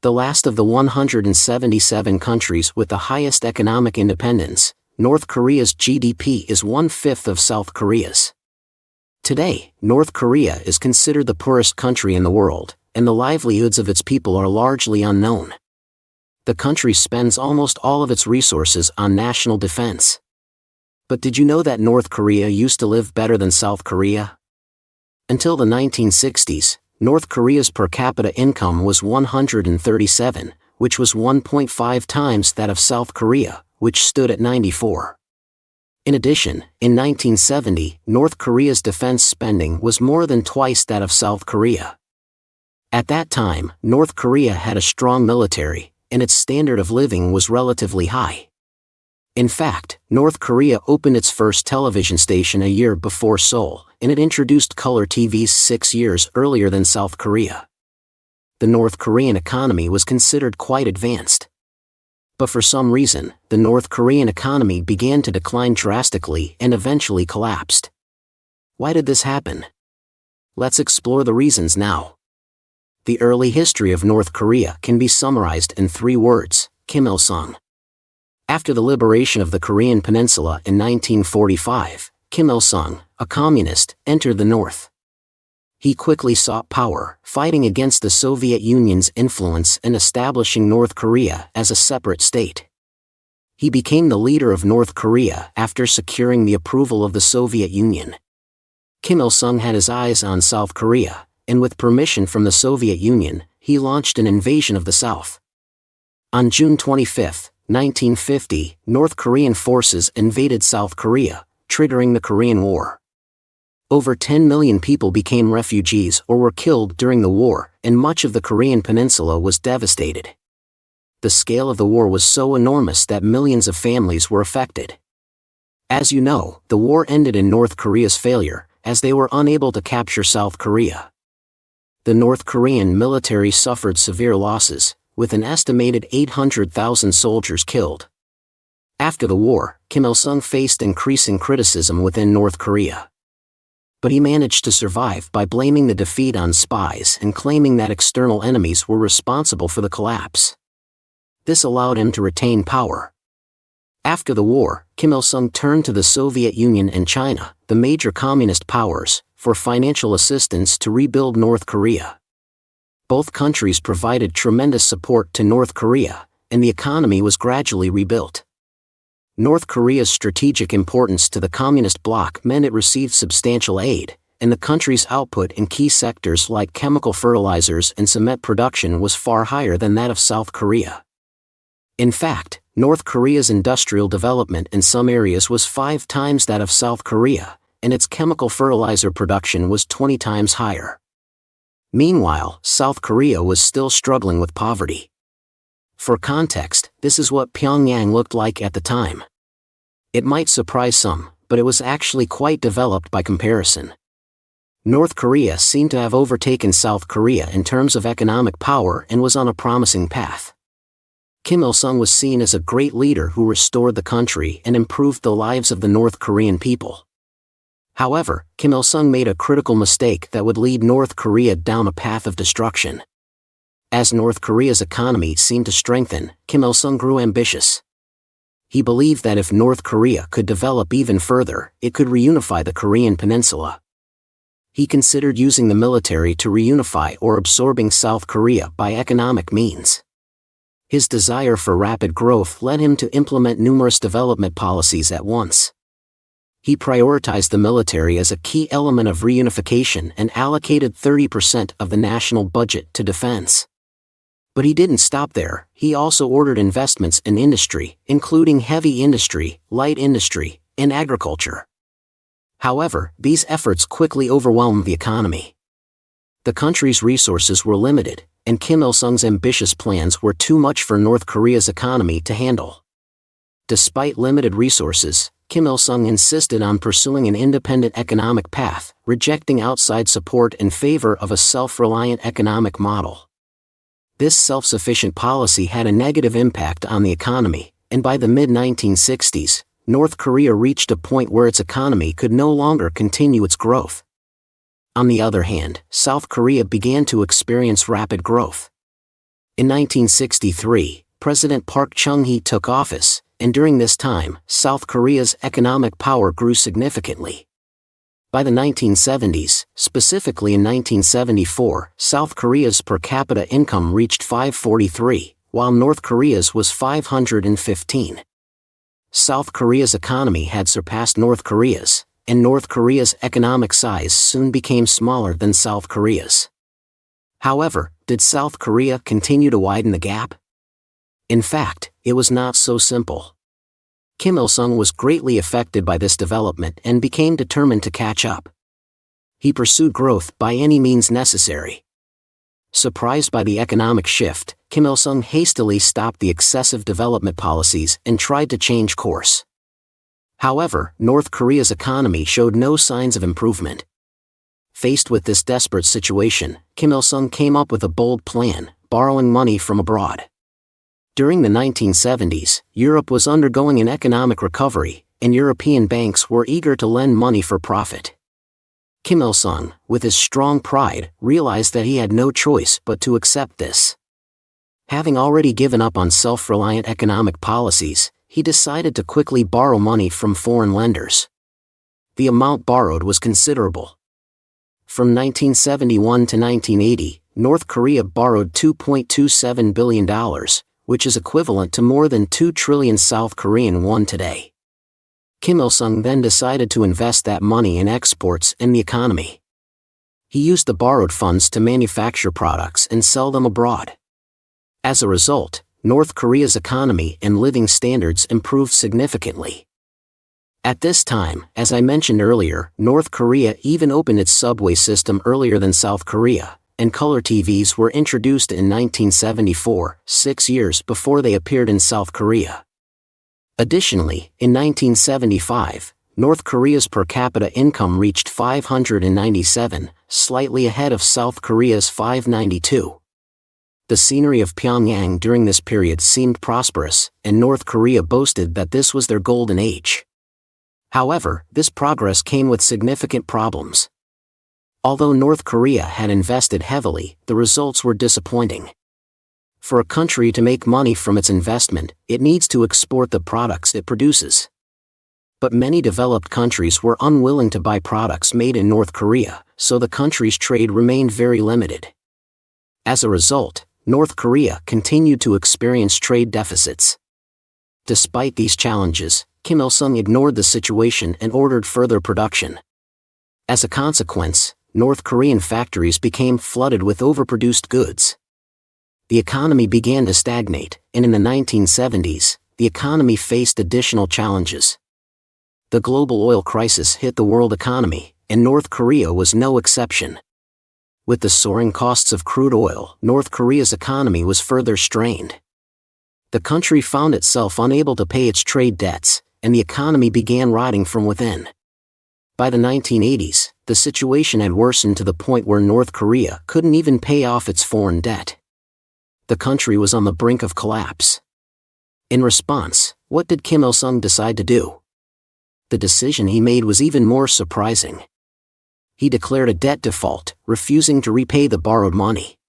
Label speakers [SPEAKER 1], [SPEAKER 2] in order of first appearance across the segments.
[SPEAKER 1] the last of the 177 countries with the highest economic independence, North Korea's GDP is 1/5 of South Korea's. Today, North Korea is considered the poorest country in the world, and the livelihoods of its people are largely unknown. The country spends almost all of its resources on national defense. But did you know that North Korea used to live better than South Korea? Until the 1960s, North Korea's per capita income was 137, which was 1.5 times that of South Korea, which stood at 94. In addition, in 1970, North Korea's defense spending was more than twice that of South Korea. At that time, North Korea had a strong military, and its standard of living was relatively high. In fact, North Korea opened its first television station a year before Seoul, and it introduced color TVs 6 years earlier than South Korea. The North Korean economy was considered quite advanced. But for some reason, the North Korean economy began to decline drastically and eventually collapsed. Why did this happen? Let's explore the reasons now. The early history of North Korea can be summarized in 3 words: Kim Il-sung. After the liberation of the Korean Peninsula in 1945, Kim Il-sung, a communist, entered the North. He quickly sought power, fighting against the Soviet Union's influence and establishing North Korea as a separate state. He became the leader of North Korea after securing the approval of the Soviet Union. Kim Il-sung had his eyes on South Korea, and with permission from the Soviet Union, he launched an invasion of the South. On June 25, 1950, North Korean forces invaded South Korea, triggering the Korean War. Over 10 million people became refugees or were killed during the war, and much of the Korean peninsula was devastated. The scale of the war was so enormous that millions of families were affected. As you know, the war ended in North Korea's failure, as they were unable to capture South Korea. The North Korean military suffered severe losses, with an estimated 800,000 soldiers killed. After the war, Kim Il-sung faced increasing criticism within North Korea. But he managed to survive by blaming the defeat on spies and claiming that external enemies were responsible for the collapse. This allowed him to retain power. After the war, Kim Il-sung turned to the Soviet Union and China, the major communist powers, for financial assistance to rebuild North Korea. Both countries provided tremendous support to North Korea, and the economy was gradually rebuilt. North Korea's strategic importance to the communist bloc meant it received substantial aid, and the country's output in key sectors like chemical fertilizers and cement production was far higher than that of South Korea. In fact, North Korea's industrial development in some areas was 5 times that of South Korea, and its chemical fertilizer production was 20 times higher. Meanwhile, South Korea was still struggling with poverty. For context, this is what Pyongyang looked like at the time. It might surprise some, but it was actually quite developed by comparison. North Korea seemed to have overtaken South Korea in terms of economic power and was on a promising path. Kim Il-sung was seen as a great leader who restored the country and improved the lives of the North Korean people. However, Kim Il-sung made a critical mistake that would lead North Korea down a path of destruction. As North Korea's economy seemed to strengthen, Kim Il-sung grew ambitious. He believed that if North Korea could develop even further, it could reunify the Korean peninsula. He considered using the military to reunify or absorbing South Korea by economic means. His desire for rapid growth led him to implement numerous development policies at once. He prioritized the military as a key element of reunification and allocated 30% of the national budget to defense. But he didn't stop there. He also ordered investments in industry, including heavy industry, light industry, and agriculture. However, these efforts quickly overwhelmed the economy. The country's resources were limited, and Kim Il-sung's ambitious plans were too much for North Korea's economy to handle. Despite limited resources, Kim Il-sung insisted on pursuing an independent economic path, rejecting outside support in favor of a self-reliant economic model. This self-sufficient policy had a negative impact on the economy, and by the mid-1960s, North Korea reached a point where its economy could no longer continue its growth. On the other hand, South Korea began to experience rapid growth. In 1963, President Park Chung-hee took office, and during this time, South Korea's economic power grew significantly. By the 1970s, specifically in 1974, South Korea's per capita income reached $543, while North Korea's was $515. South Korea's economy had surpassed North Korea's, and North Korea's economic size soon became smaller than South Korea's. However, did South Korea continue to widen the gap? In fact, it was not so simple. Kim Il-sung was greatly affected by this development and became determined to catch up. He pursued growth by any means necessary. Surprised by the economic shift, Kim Il-sung hastily stopped the excessive development policies and tried to change course. However, North Korea's economy showed no signs of improvement. Faced with this desperate situation, Kim Il-sung came up with a bold plan, borrowing money from abroad. During the 1970s, Europe was undergoing an economic recovery, and European banks were eager to lend money for profit. Kim Il-sung, with his strong pride, realized that he had no choice but to accept this. Having already given up on self-reliant economic policies, he decided to quickly borrow money from foreign lenders. The amount borrowed was considerable. From 1971 to 1980, North Korea borrowed $2.27 billion, which is equivalent to more than 2 trillion South Korean won today. Kim Il-sung then decided to invest that money in exports and the economy. He used the borrowed funds to manufacture products and sell them abroad. As a result, North Korea's economy and living standards improved significantly. At this time, as I mentioned earlier, North Korea even opened its subway system earlier than South Korea, and color TVs were introduced in 1974, 6 years before they appeared in South Korea. Additionally, in 1975, North Korea's per capita income reached $597, slightly ahead of South Korea's $592. The scenery of Pyongyang during this period seemed prosperous, and North Korea boasted that this was their golden age. However, this progress came with significant problems. Although North Korea had invested heavily, the results were disappointing. For a country to make money from its investment, it needs to export the products it produces. But many developed countries were unwilling to buy products made in North Korea, so the country's trade remained very limited. As a result, North Korea continued to experience trade deficits. Despite these challenges, Kim Il-sung ignored the situation and ordered further production. As a consequence, North Korean factories became flooded with overproduced goods. The economy began to stagnate, and in the 1970s, the economy faced additional challenges. The global oil crisis hit the world economy, and North Korea was no exception. With the soaring costs of crude oil, North Korea's economy was further strained. The country found itself unable to pay its trade debts, and the economy began rotting from within. By the 1980s, the situation had worsened to the point where North Korea couldn't even pay off its foreign debt. The country was on the brink of collapse. In response, what did Kim Il-sung decide to do? The decision he made was even more surprising. He declared a debt default, refusing to repay the borrowed money.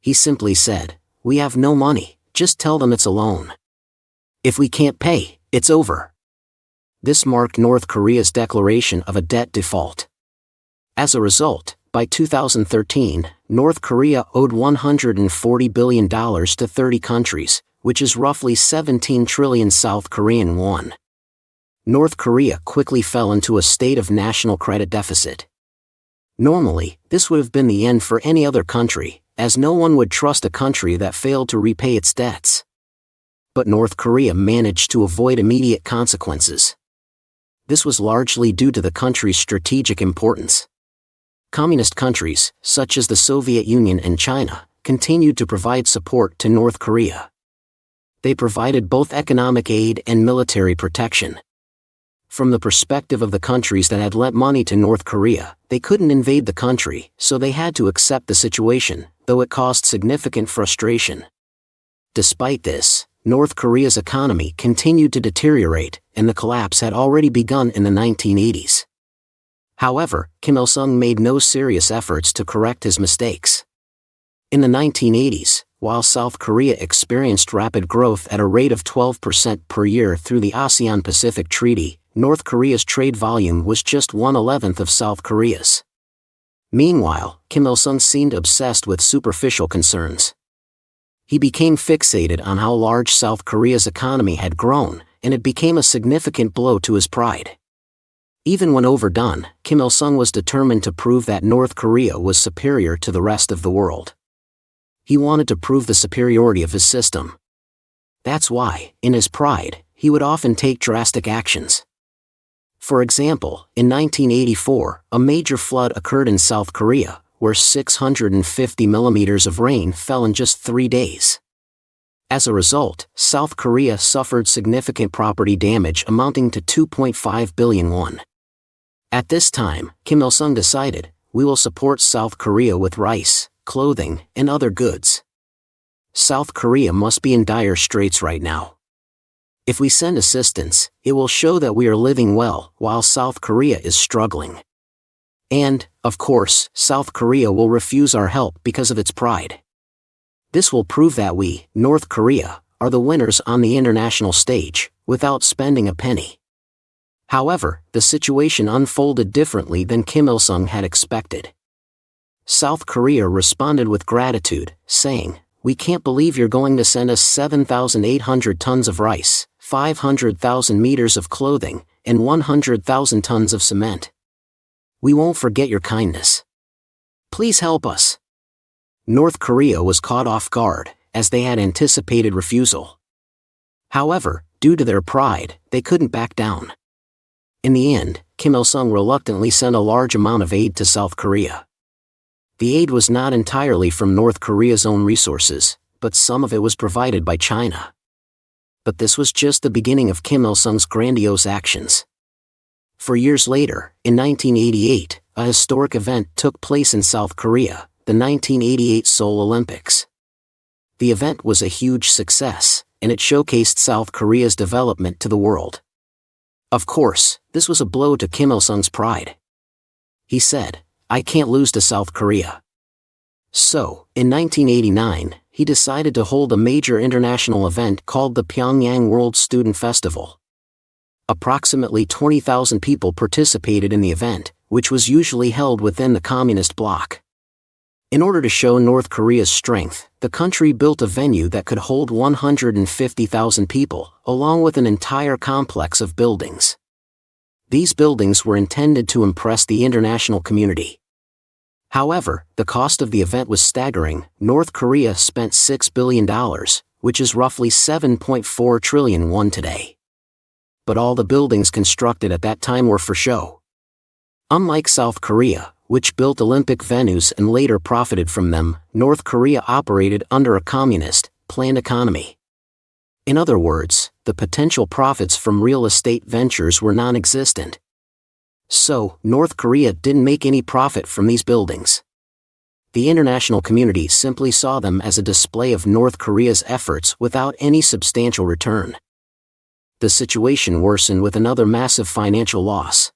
[SPEAKER 1] He simply said, "We have no money, just tell them it's a loan. If we can't pay, it's over." This marked North Korea's declaration of a debt default. As a result, by 2013, North Korea owed $140 billion to 30 countries, which is roughly 17 trillion South Korean won. North Korea quickly fell into a state of national credit deficit. Normally, this would have been the end for any other country, as no one would trust a country that failed to repay its debts. But North Korea managed to avoid immediate consequences. This was largely due to the country's strategic importance. Communist countries, such as the Soviet Union and China, continued to provide support to North Korea. They provided both economic aid and military protection. From the perspective of the countries that had lent money to North Korea, they couldn't invade the country, so they had to accept the situation, though it caused significant frustration. Despite this, North Korea's economy continued to deteriorate, and the collapse had already begun in the 1980s. However, Kim Il-sung made no serious efforts to correct his mistakes. In the 1980s, while South Korea experienced rapid growth at a rate of 12% per year through the ASEAN-Pacific Treaty, North Korea's trade volume was just 1/11 of South Korea's. Meanwhile, Kim Il-sung seemed obsessed with superficial concerns. He became fixated on how large South Korea's economy had grown, and it became a significant blow to his pride. Even when overdone, Kim Il-sung was determined to prove that North Korea was superior to the rest of the world. He wanted to prove the superiority of his system. That's why, in his pride, he would often take drastic actions. For example, in 1984, a major flood occurred in South Korea, where 650 millimeters of rain fell in just 3 days. As a result, South Korea suffered significant property damage amounting to 2.5 billion won. At this time, Kim Il-sung decided, we will support South Korea with rice, clothing, and other goods. South Korea must be in dire straits right now. If we send assistance, it will show that we are living well while South Korea is struggling. And, of course, South Korea will refuse our help because of its pride. This will prove that we, North Korea, are the winners on the international stage, without spending a penny. However, the situation unfolded differently than Kim Il-sung had expected. South Korea responded with gratitude, saying, "We can't believe you're going to send us 7,800 tons of rice, 500,000 meters of clothing, and 100,000 tons of cement. We won't forget your kindness. Please help us." North Korea was caught off guard, as they had anticipated refusal. However, due to their pride, they couldn't back down. In the end, Kim Il-sung reluctantly sent a large amount of aid to South Korea. The aid was not entirely from North Korea's own resources, but some of it was provided by China. But this was just the beginning of Kim Il-sung's grandiose actions. For years later, in 1988, a historic event took place in South Korea, the 1988 Seoul Olympics. The event was a huge success, and it showcased South Korea's development to the world. Of course, this was a blow to Kim Il-sung's pride. He said, "I can't lose to South Korea." So, in 1989, he decided to hold a major international event called the Pyongyang World Student Festival. Approximately 20,000 people participated in the event, which was usually held within the communist bloc. In order to show North Korea's strength, the country built a venue that could hold 150,000 people, along with an entire complex of buildings. These buildings were intended to impress the international community. However, the cost of the event was staggering. North Korea spent $6 billion, which is roughly 7.4 trillion won today. But all the buildings constructed at that time were for show. Unlike South Korea, which built Olympic venues and later profited from them, North Korea operated under a communist, planned economy. In other words, the potential profits from real estate ventures were non-existent. So, North Korea didn't make any profit from these buildings. The international community simply saw them as a display of North Korea's efforts without any substantial return. The situation worsened with another massive financial loss.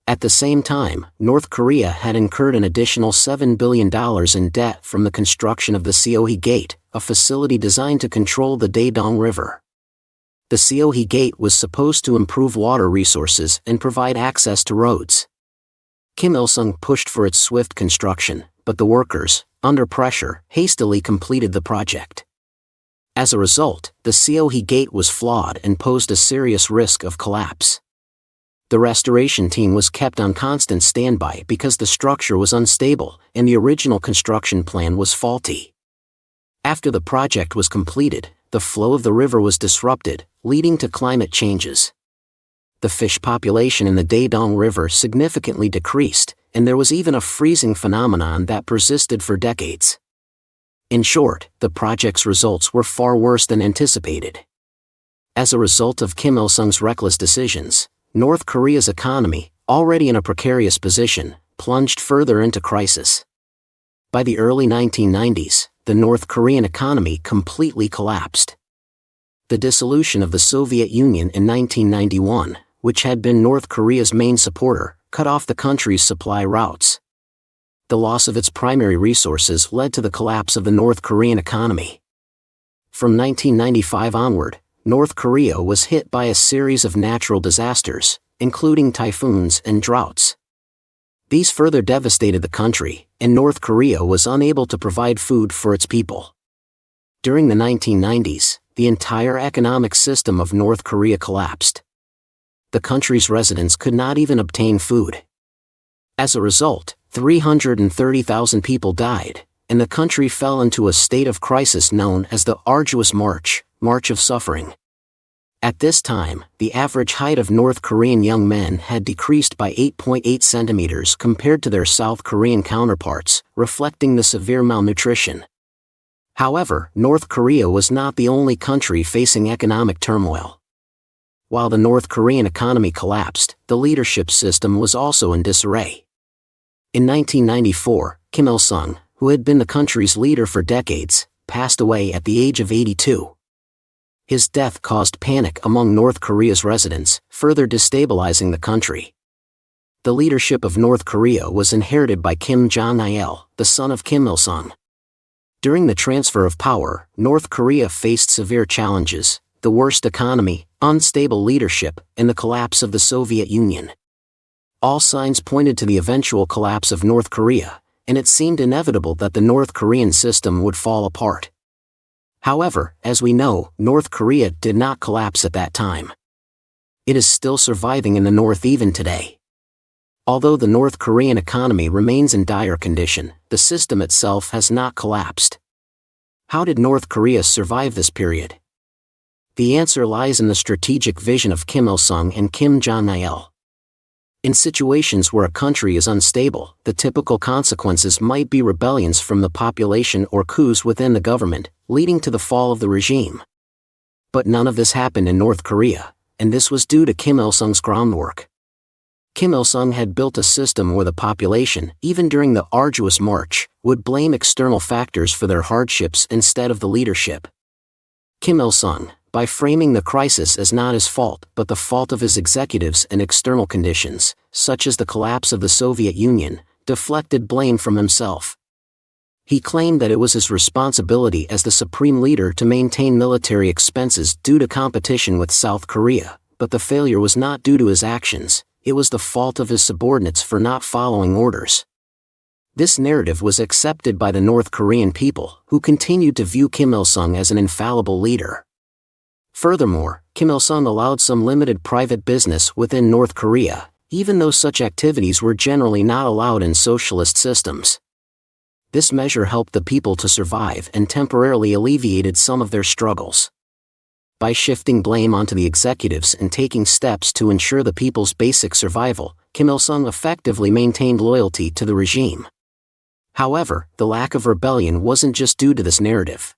[SPEAKER 1] At the same time, North Korea had incurred an additional $7 billion in debt from the construction of the Seohe Gate, a facility designed to control the Daedong River. The Seohe Gate was supposed to improve water resources and provide access to roads. Kim Il-sung pushed for its swift construction, but the workers, under pressure, hastily completed the project. As a result, the Seohe Gate was flawed and posed a serious risk of collapse. The restoration team was kept on constant standby because the structure was unstable and the original construction plan was faulty. After the project was completed, the flow of the river was disrupted, leading to climate changes. The fish population in the Daedong River significantly decreased, and there was even a freezing phenomenon that persisted for decades. In short, the project's results were far worse than anticipated. As a result of Kim Il-sung's reckless decisions, North Korea's economy, already in a precarious position, plunged further into crisis. By the early 1990s, the North Korean economy completely collapsed. The dissolution of the Soviet Union in 1991, which had been North Korea's main supporter, cut off the country's supply routes. The loss of its primary resources led to the collapse of the North Korean economy. From 1995 onward, North Korea was hit by a series of natural disasters, including typhoons and droughts. These further devastated the country, and North Korea was unable to provide food for its people. During the 1990s, the entire economic system of North Korea collapsed. The country's residents could not even obtain food. As a result, 330,000 people died, and the country fell into a state of crisis known as the Arduous March, March of Suffering. At this time, the average height of North Korean young men had decreased by 8.8 centimeters compared to their South Korean counterparts, reflecting the severe malnutrition. However, North Korea was not the only country facing economic turmoil. While the North Korean economy collapsed, the leadership system was also in disarray. In 1994, Kim Il-sung, who had been the country's leader for decades, passed away at the age of 82. His death caused panic among North Korea's residents, further destabilizing the country. The leadership of North Korea was inherited by Kim Jong-il, the son of Kim Il-sung. During the transfer of power, North Korea faced severe challenges: the worst economy, unstable leadership, and the collapse of the Soviet Union. All signs pointed to the eventual collapse of North Korea, and it seemed inevitable that the North Korean system would fall apart. However, as we know, North Korea did not collapse at that time. It is still surviving in the North even today. Although the North Korean economy remains in dire condition, the system itself has not collapsed. How did North Korea survive this period? The answer lies in the strategic vision of Kim Il-sung and Kim Jong-il. In situations where a country is unstable, the typical consequences might be rebellions from the population or coups within the government, leading to the fall of the regime. But none of this happened in North Korea, and this was due to Kim Il-sung's groundwork. Kim Il-sung had built a system where the population, even during the arduous march, would blame external factors for their hardships instead of the leadership. Kim Il-sung, by framing the crisis as not his fault but the fault of his executives and external conditions, such as the collapse of the Soviet Union, deflected blame from himself. He claimed that it was his responsibility as the supreme leader to maintain military expenses due to competition with South Korea, but the failure was not due to his actions, it was the fault of his subordinates for not following orders. This narrative was accepted by the North Korean people, who continued to view Kim Il-sung as an infallible leader. Furthermore, Kim Il-sung allowed some limited private business within North Korea, even though such activities were generally not allowed in socialist systems. This measure helped the people to survive and temporarily alleviated some of their struggles. By shifting blame onto the executives and taking steps to ensure the people's basic survival, Kim Il-sung effectively maintained loyalty to the regime. However, the lack of rebellion wasn't just due to this narrative.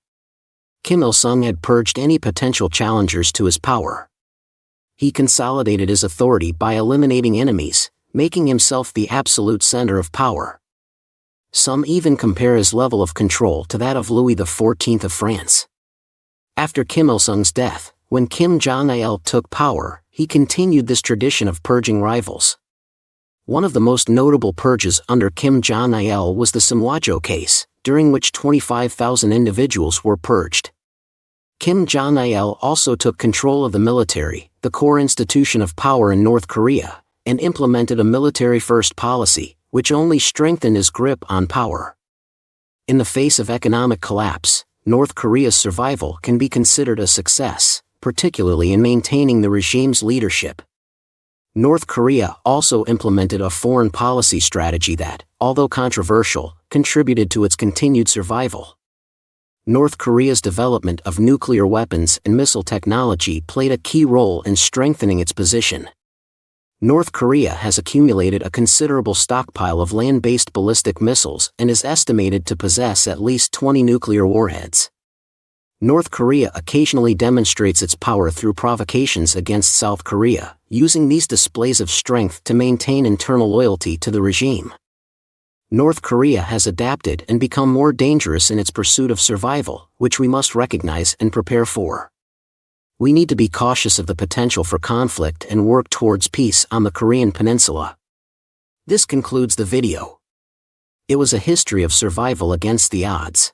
[SPEAKER 1] Kim Il-sung had purged any potential challengers to his power. He consolidated his authority by eliminating enemies, making himself the absolute center of power. Some even compare his level of control to that of Louis XIV of France. After Kim Il-sung's death, when Kim Jong-il took power, he continued this tradition of purging rivals. One of the most notable purges under Kim Jong-il was the Simwajo case, during which 25,000 individuals were purged. Kim Jong-il also took control of the military, the core institution of power in North Korea, and implemented a military-first policy, which only strengthened his grip on power. In the face of economic collapse, North Korea's survival can be considered a success, particularly in maintaining the regime's leadership. North Korea also implemented a foreign policy strategy that, although controversial, contributed to its continued survival. North Korea's development of nuclear weapons and missile technology played a key role in strengthening its position. North Korea has accumulated a considerable stockpile of land-based ballistic missiles and is estimated to possess at least 20 nuclear warheads. North Korea occasionally demonstrates its power through provocations against South Korea, using these displays of strength to maintain internal loyalty to the regime. North Korea has adapted and become more dangerous in its pursuit of survival, which we must recognize and prepare for. We need to be cautious of the potential for conflict and work towards peace on the Korean Peninsula. This concludes the video. It was a history of survival against the odds.